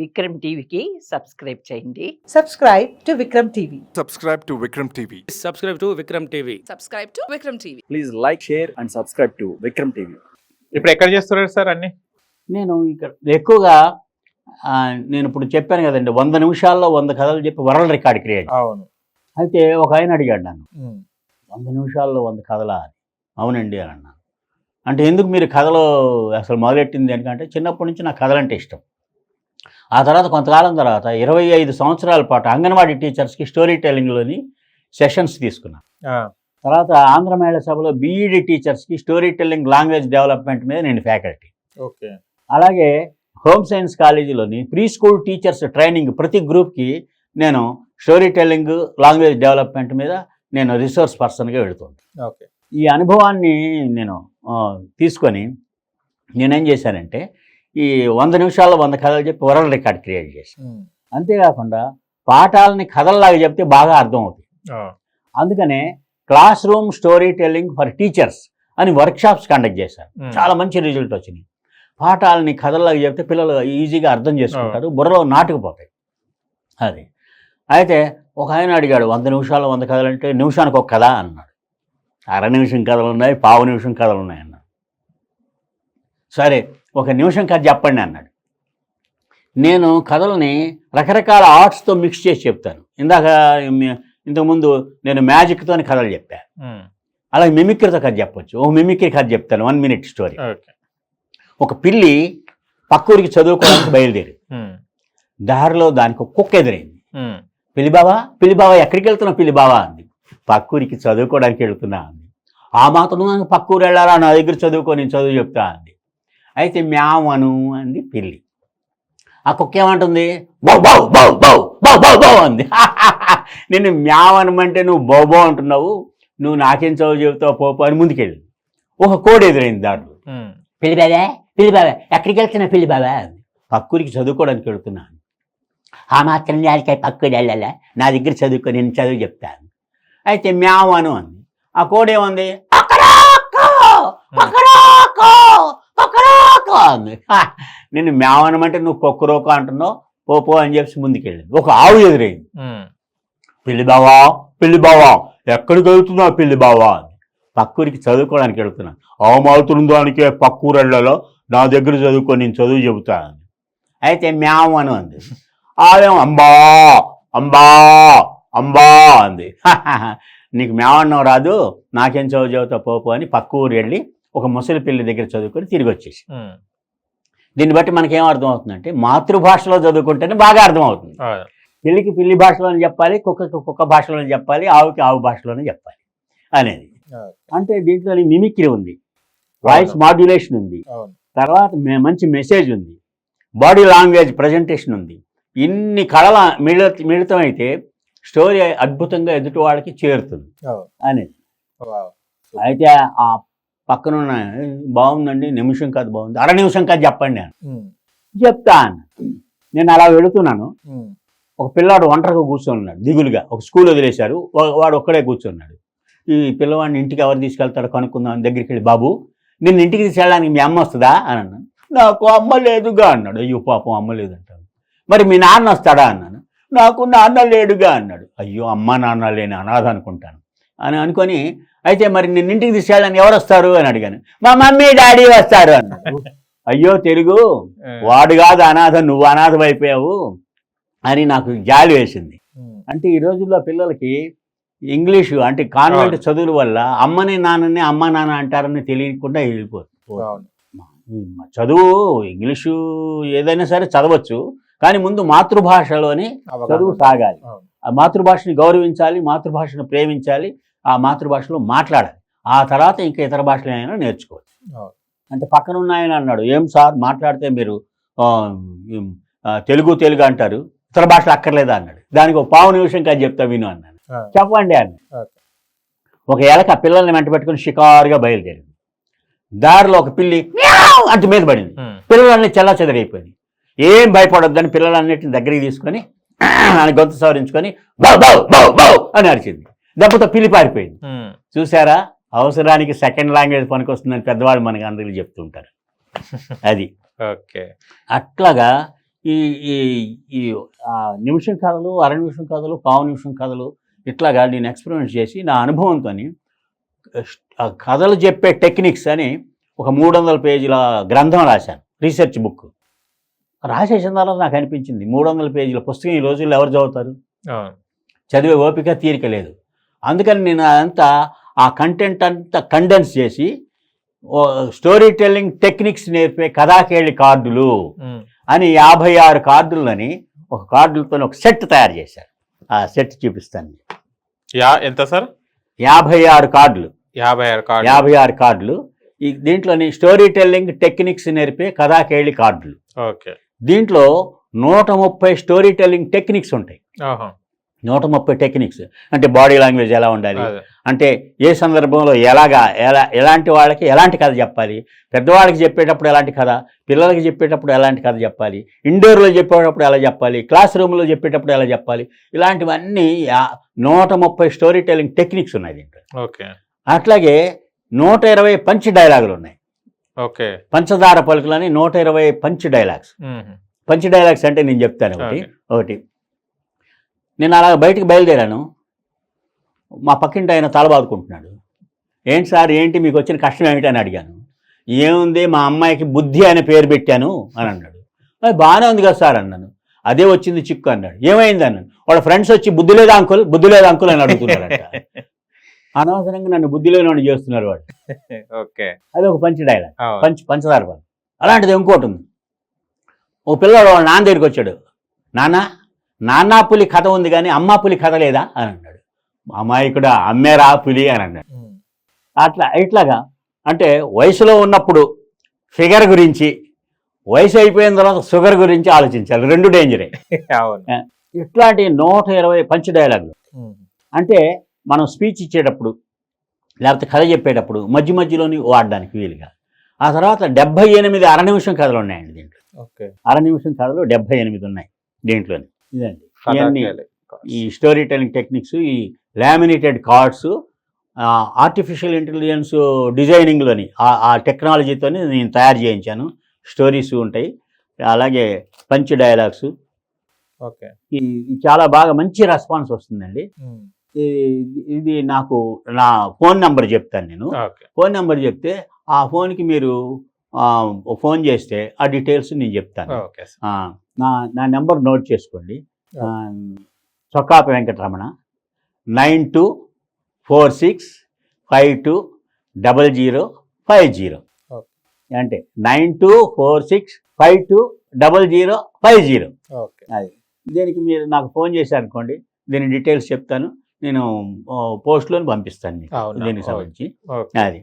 విక్రమ్ టీవీకి సబ్స్క్రైబ్ చేయండి. Subscribe to Vikram TV. Subscribe to Vikram TV. Subscribe to Vikram TV. Subscribe to Vikram TV. Please like, share and subscribe to Vikram TV. ఇప్పుడు ఎక్కడ చేస్తున్నారు sir అన్ని? నేను ఇక్కడ ఎక్కువగా నేను ఇప్పుడు చెప్పాను కదండి 100 నిమిషాల్లో 100 కథలు చెప్పి వరల్డ్ రికార్డ్ క్రియేట్. అవును. అయితే ఒక ఆయన అడిగాడు నన్ను 100 నిమిషాల్లో 100 కథలా అని. అవునండి అని అన్నాను. అంటే ఎందుకు మీరు కథలో అసలు మొదలెట్టింది ఎందుకంటే చిన్నప్పటి నుంచి నాకు కథలంటే ఇష్టం. ఆ తర్వాత కొంతకాలం తర్వాత 25 సంవత్సరాల పాటు అంగన్వాడీ టీచర్స్కి స్టోరీ టెల్లింగ్లోని సెషన్స్ తీసుకున్నాను. తర్వాత ఆంధ్ర మహిళా సభలో బీఈడి టీచర్స్కి స్టోరీ టెల్లింగ్ లాంగ్వేజ్ డెవలప్మెంట్ మీద నేను ఫ్యాకల్టీ. ఓకే. అలాగే హోమ్ సైన్స్ కాలేజీలోని ప్రీ స్కూల్ టీచర్స్ ట్రైనింగ్ ప్రతి గ్రూప్కి నేను స్టోరీ టెల్లింగ్ లాంగ్వేజ్ డెవలప్మెంట్ మీద నేను రిసోర్స్ పర్సన్గా వెళుతుంటాను. ఓకే. ఈ అనుభవాన్ని నేను తీసుకొని నేనేం చేశానంటే ఈ 100 నిమిషాల్లో 100 కథలు చెప్పి వరల్డ్ రికార్డ్ క్రియేట్ చేశాను. అంతేకాకుండా పాఠాలని కథల్లాగా చెప్తే బాగా అర్థమవుతుంది. అందుకనే class room story telling for teachers అని వర్క్షాప్స్ కండక్ట్ చేశారు. చాలా మంచి రిజల్ట్ వచ్చినాయి. పాఠాలని కథల్లాగా చెప్తే పిల్లలు ఈజీగా అర్థం చేసుకుంటారు, బుర్రలో నాటుకుపోతాయి. అది అయితే ఒక ఆయన అడిగాడు 100 నిమిషాల్లో 100 కథలు అంటే నిమిషానికి ఒక కథ అన్నాడు. అర నిమిషం కథలు ఉన్నాయి, పావు నిమిషం కథలు ఉన్నాయి అన్నాడు. సరే ఒక నిమిషం కథ చెప్పండి అన్నాడు. నేను కథలని రకరకాల ఆర్ట్స్తో మిక్స్ చేసి చెప్తాను. ఇంతకుముందు నేను మ్యాజిక్తో కథలు చెప్పాను. అలాగే మిమిక్రీతో కథ చెప్పొచ్చు. ఒక మిమిక్రీ కథ చెప్తాను, 1 minute స్టోరీ. ఒక పిల్లి పక్కూరికి చదువుకోవడానికి బయలుదేరి దారిలో దానికి ఒక కుక్క ఎదురైంది. పిల్లిబావా ఎక్కడికి వెళ్తున్నావు పిల్లిబావా అంది. పక్కూరికి చదువుకోవడానికి వెళ్తున్నా అంది. ఆ మాత్రం నాకు పక్కూరు వెళ్ళాలా, నా దగ్గర చదువుకో, నేను చదువు చెప్తా అంది. అయితే మ్యావను అంది పిల్లి. ఆ కుక్క ఏమంటుంది, బౌ బౌ బౌ బౌ బౌ బౌ బౌ అంది. నేను మ్యావనమంటే నువ్వు బౌ బౌ అంటున్నావు, నువ్వు నాకేం చదువు చెబుతావు పోపు అని ముందుకెళ్ళింది. ఒక కోడి ఎదురైంది దాంట్లో. పిల్లిబావా ఎక్కడికి వెళ్తున్నా పిల్లిబావా అంది. పక్కూరికి చదువుకోవడానికి వెళ్తున్నాను. ఆ మాత్రం దానికై పక్కూరి వెళ్ళాలా, నా దగ్గర చదువుకో, నేను చదువు చెప్తాను. అయితే మ్యావను అంది. ఆ కోడి ఏమంది, అంది. నేను మ్యావనమంటే నువ్వు కొక్కరోక అంటున్నావు పోపో అని చెప్పి ముందుకెళ్ళింది. ఒక ఆవు ఎదురైంది. పిల్లిబావా ఎక్కడికి వెళ్తున్నావు పిల్లిబావా అని. పక్కూరికి చదువుకోవడానికి వెళ్తున్నాను. ఆవు మారుతున్న దానికే పక్కూరు వెళ్ళాలో, నా దగ్గర చదువుకో, నేను చదువు చెబుతాను. అయితే మ్యావను అంది. ఆవేమో అంబా అంబా అంబా అంది. నీకు మేవన్నం రాదు, నాకేం చదువు చెబుతావు పోపు అని పక్క ఊరు వెళ్ళి ఒక ముసలి పిల్లి దగ్గర చదువుకొని తిరిగి వచ్చేసి. దీన్ని బట్టి మనకేం అర్థం అవుతుందంటే మాతృభాషలో చదువుకుంటేనే బాగా అర్థమవుతుంది. పిల్లికి పిల్లి భాషలోనే చెప్పాలి, కుక్కకి కుక్క భాషలోనే చెప్పాలి, ఆవుకి ఆవు భాషలోనే చెప్పాలి అనేది. అంటే దీంట్లో మిమిక్రీ ఉంది, వాయిస్ మాడ్యులేషన్ ఉంది, తర్వాత మంచి మెసేజ్ ఉంది, బాడీ లాంగ్వేజ్ ప్రజెంటేషన్ ఉంది. ఇన్ని కళల మిళితమైతే స్టోరీ అద్భుతంగా ఎదుటి వాళ్ళకి చేరుతుంది అనేది. అయితే ఆ పక్కన బాగుందండి, నిమిషం కాదు బాగుంది, అర నిమిషం కాదు చెప్పండి అని చెప్తాను. నేను అలా వెళుతున్నాను. ఒక పిల్లాడు ఒంటరిగా కూర్చొని ఉన్నాడు దిగులుగా. ఒక స్కూల్ వదిలేశారు, వాడు ఒక్కడే కూర్చున్నాడు. ఈ పిల్లవాడిని ఇంటికి ఎవరు తీసుకెళ్తాడో కనుక్కుందాం దగ్గరికి వెళ్ళి, బాబు నిన్ను ఇంటికి తీసుకెళ్ళడానికి మీ అమ్మ వస్తుందా అని అన్నాను. నాకు అమ్మ లేదుగా అన్నాడు. అయ్యో పాపం అమ్మ లేదంటాడు. మరి మీ నాన్న వస్తాడా అన్నాను. నాకు నాన్న లేడుగా అన్నాడు. అయ్యో అమ్మ నాన్న లేని అనాథ అనుకుంటాను అని అనుకొని, అయితే మరి నిన్ను ఇంటికి తీసుకెళ్ళడానికి ఎవరు వస్తారు అని అడిగాను. మా మమ్మీ డాడీ వస్తారు అన్నాడు. అయ్యో తెలుగు, వాడు కాదు అనాథ, నువ్వు అనాథం అయిపోయావు అని నాకు జాలి వేసింది. అంటే ఈ రోజుల్లో పిల్లలకి ఇంగ్లీషు అంటే కాన్వెంట్ చదువుల వల్ల అమ్మని నాన్నని అమ్మ నాన్న అంటారని తెలియకుండా వెళ్ళిపోతుంది. చదువు ఇంగ్లీషు ఏదైనా సరే చదవచ్చు, కానీ ముందు మాతృభాషలోనే చదువు సాగాలి. ఆ మాతృభాషని గౌరవించాలి, మాతృభాషను ప్రేమించాలి, ఆ మాతృభాషలో మాట్లాడాలి. ఆ తర్వాత ఇంకా ఇతర భాషలు అయినా నేర్చుకోవచ్చు. అంటే పక్కన ఉన్నాయని అన్నాడు, ఏం సార్ మాట్లాడితే మీరు తెలుగు అంటారు, ఇతర భాషలు అక్కర్లేదా అన్నాడు. దానికి ఒక పావు నిమిషం కాదు చెప్తా విను అన్నాను. చెప్పండి అన్న. ఒక ఎలక పిల్లల్ని వెంట పెట్టుకుని షికారుగా బయలుదేరింది. దారిలో ఒక పిల్లి అంటు మీద పడింది. పిల్లలన్నీ చెల్లా చెదరైపోయింది. ఏం భయపడొద్దని పిల్లలన్నింటిని దగ్గరికి తీసుకొని అని గొంతు సవరించుకొని బౌ బౌ బౌ బౌ అని అరిచింది. దెబ్బతో పిల్లి పారిపోయింది. చూసారా, అవసరానికి సెకండ్ లాంగ్వేజ్ పనికొస్తుందని పెద్దవాళ్ళు మనకి అందరికీ చెప్తుంటారు. అది ఓకే. అట్లాగా ఈ ఈ ఈ నిమిషం కథలు, అర నిమిషం కథలు, పావు నిమిషం కథలు ఇట్లాగా నేను ఎక్స్పెరిమెంట్ చేసి నా అనుభవంతో కథలు చెప్పే టెక్నిక్స్ అని ఒక 300 పేజీల గ్రంథం రాశాను, రీసెర్చ్ బుక్. రాసేసిన తర్వాత నాకు అనిపించింది 300 పేజీల పుస్తకం ఈ రోజుల్లో ఎవరు చదువుతారు, చదివే ఓపిక తీరిక లేదు. అందుకని నేను అంతా ఆ కంటెంట్ అంతా కండెన్స్ చేసి స్టోరీ టెల్లింగ్ టెక్నిక్స్ నేర్పే కథాకేళి కార్డులు అని 56 కార్డులని ఒక కార్డులతో ఒక సెట్ తయారు చేశారు. ఆ సెట్ చూపిస్తాను. ఎంత సార్? 56 కార్డులు. 56 కార్డులు. ఈ దీంట్లోని స్టోరీ టెల్లింగ్ టెక్నిక్స్ నేర్పే కథాకేళి కార్డులు. ఓకే. దీంట్లో 130 స్టోరీ టెల్లింగ్ టెక్నిక్స్ ఉంటాయి. 130 టెక్నిక్స్ అంటే బాడీ లాంగ్వేజ్ ఎలా ఉండాలి, అంటే ఏ సందర్భంలో ఎలాంటి వాళ్ళకి ఎలాంటి కథ చెప్పాలి, పెద్దవాళ్ళకి చెప్పేటప్పుడు ఎలాంటి కథ, పిల్లలకి చెప్పేటప్పుడు ఎలాంటి కథ చెప్పాలి, ఇండోర్లో చెప్పేటప్పుడు ఎలా చెప్పాలి, క్లాస్ రూమ్లో చెప్పేటప్పుడు ఎలా చెప్పాలి, ఇలాంటివన్నీ 130 స్టోరీ టెల్లింగ్ టెక్నిక్స్ ఉన్నాయి దీంట్లో. ఓకే. అట్లాగే 120 పంచ్ డైలాగులు ఉన్నాయి. ఓకే. పంచదార పలుకులని 120 పంచ్ డైలాగ్స్. పంచ్ డైలాగ్స్ అంటే నేను చెప్తాను ఒకటి. నేను అలా బయటకు బయలుదేరాను. మా పక్కింటి ఆయన తల బాదుకుంటున్నాడు. ఏంటి సార్, ఏంటి మీకు వచ్చిన కష్టం ఏమిటి అని అడిగాను. ఏముంది, మా అమ్మాయికి బుద్ధి అనే పేరు పెట్టాను అని అన్నాడు. బాగానే ఉంది కదా సార్ అన్నాను. అదే వచ్చింది చిక్కు అన్నాడు. ఏమైంది అన్నాను. వాళ్ళ ఫ్రెండ్స్ వచ్చి బుద్ధి లేదా అంకుల్ అని అడుగుతున్నారంట. అనవసరంగా నన్ను బుద్ధి లేని చేస్తున్నారు వాడు. ఓకే. అది ఒక పంచ్ డైలాగ్, పంచదార పని. అలాంటిది ఇంకోటి ఉంది. ఓ పిల్లవాడు వాళ్ళ నాన్న దగ్గరికి వచ్చాడు. నాన్న పులి కథ ఉంది కానీ అమ్మ పులి కథ లేదా అని అన్నాడు. అమాయకుడు అమ్మేరా పులి అని అన్నాడు. ఇట్లాగా అంటే వయసులో ఉన్నప్పుడు ఫిగర్ గురించి, వయసు అయిపోయిన తర్వాత షుగర్ గురించి ఆలోచించాలి. 2 డేంజరే. ఇట్లాంటి 120 పంచ్ డైలాగులు. అంటే మనం స్పీచ్ ఇచ్చేటప్పుడు లేకపోతే కథ చెప్పేటప్పుడు మధ్య మధ్యలోని వాడడానికి వీలుగా. ఆ తర్వాత 78 అర నిమిషం కథలు ఉన్నాయండి దీంట్లో. అర నిమిషం కథలు 78 ఉన్నాయి దీంట్లోని. ఇదండి ఇవన్నీ ఈ స్టోరీ టెల్లింగ్ టెక్నిక్స్, ఈ లామినేటెడ్ కార్డ్స్, ఆర్టిఫిషియల్ ఇంటెలిజెన్స్ డిజైనింగ్లోని ఆ టెక్నాలజీతో నేను తయారు చేయించాను. స్టోరీస్ ఉంటాయి, అలాగే పంచ్ డైలాగ్స్. ఓకే. చాలా బాగా మంచి రెస్పాన్స్ వస్తుందండి. ఇది నాకు నా ఫోన్ నెంబర్ చెప్తాను నేను. ఫోన్ నెంబర్ చెప్తే ఆ ఫోన్కి మీరు ఫోన్ చేస్తే ఆ డీటెయిల్స్ నేను చెప్తాను. నా నెంబర్ నోట్ చేసుకోండి. చొక్కాపి వెంకటరమణ 9246520050. అంటే 9246520050. అది దీనికి మీరు నాకు ఫోన్ చేశారనుకోండి, దీని డీటెయిల్స్ చెప్తాను. నేను పోస్ట్లోని పంపిస్తాను మీకు దీనికి సంబంధించి. అది